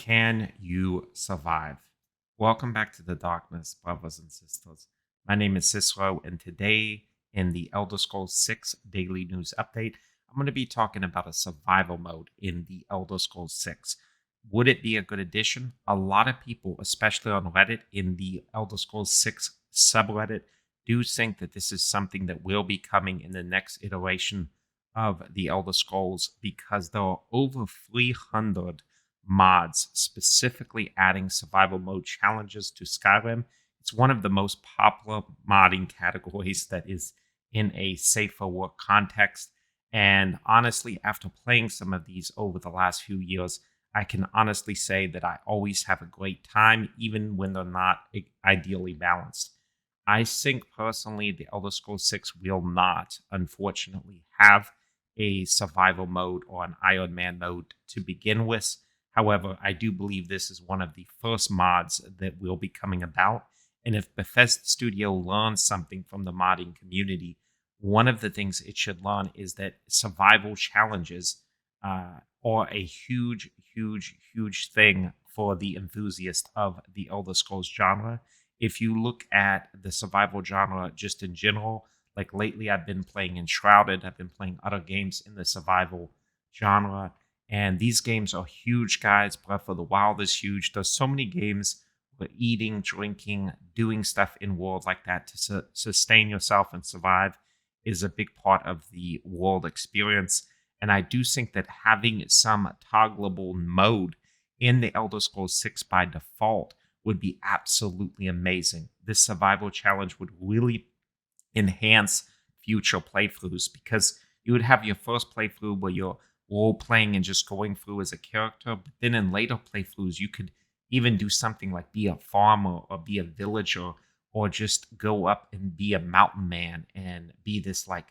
Can you survive? Welcome back to the darkness, brothers and sisters. My name is Cicero, and today in the Elder Scrolls 6 Daily News Update, I'm going to be talking about a survival mode in the Elder Scrolls 6. Would it be a good addition? A lot of people, especially on Reddit in the Elder Scrolls 6 subreddit, do think that this is something that will be coming in the next iteration of the Elder Scrolls because there are over 300 mods specifically adding survival mode challenges to Skyrim. It's one of the most popular modding categories that is in a safer work context. And honestly, after playing some of these over the last few years, I can honestly say that I always have a great time, even when they're not ideally balanced. I think personally, the Elder Scrolls 6 will not, unfortunately, have a survival mode or an Iron Man mode to begin with. However, I do believe this is one of the first mods that will be coming about. And if Bethesda Studios learns something from the modding community, one of the things it should learn is that survival challenges are a huge, huge, huge thing for the enthusiast of the Elder Scrolls genre. If you look at the survival genre just in general, like lately I've been playing Enshrouded, I've been playing other games in the survival genre, and these games are huge, guys. Breath of the Wild is huge. There's so many games where eating, drinking, doing stuff in world like that to sustain yourself and survive is a big part of the world experience. And I do think that having some toggleable mode in the Elder Scrolls 6 by default would be absolutely amazing. This survival challenge would really enhance future playthroughs because you would have your first playthrough where you're role playing and just going through as a character, but then in later playthroughs you could even do something like be a farmer or be a villager or just go up and be a mountain man and be this like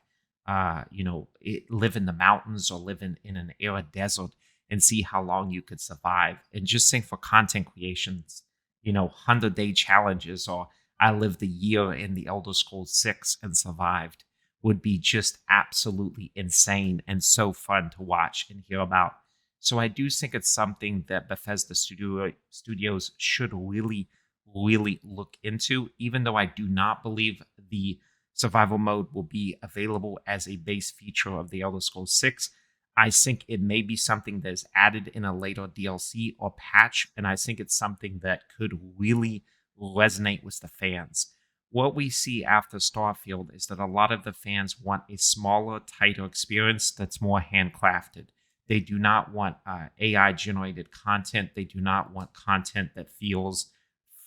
live in the mountains or live in an arid desert and see how long you could survive. And just think for content creations, 100-day challenges or I lived a year in the Elder Scrolls 6 and survived would be just absolutely insane and so fun to watch and hear about. So I do think it's something that Bethesda Studios should really, really look into, even though I do not believe the survival mode will be available as a base feature of the Elder Scrolls 6. I think it may be something that is added in a later DLC or patch, and I think it's something that could really resonate with the fans. What we see after Starfield is that a lot of the fans want a smaller, tighter experience that's more handcrafted. They do not want AI-generated content. They do not want content that feels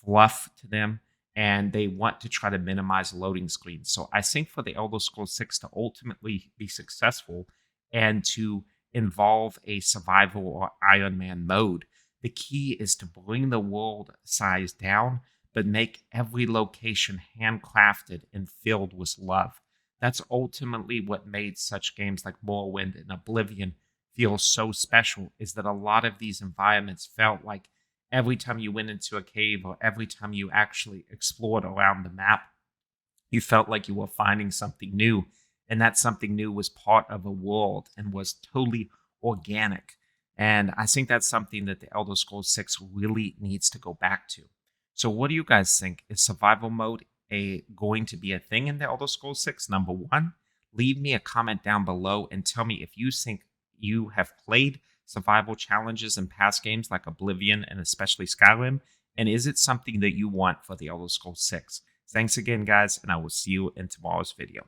fluff to them, and they want to try to minimize loading screens. So I think for the Elder Scrolls 6 to ultimately be successful and to involve a survival or Iron Man mode, the key is to bring the world size down, but make every location handcrafted and filled with love. That's ultimately what made such games like Morrowind and Oblivion feel so special, is that a lot of these environments felt like every time you went into a cave or every time you actually explored around the map, you felt like you were finding something new. And that something new was part of a world and was totally organic. And I think that's something that the Elder Scrolls 6 really needs to go back to. So what do you guys think? Is survival mode going to be a thing in the Elder Scrolls 6? Number one, leave me a comment down below and tell me if you think you have played survival challenges in past games like Oblivion and especially Skyrim, and is it something that you want for the Elder Scrolls 6? Thanks again, guys, and I will see you in tomorrow's video.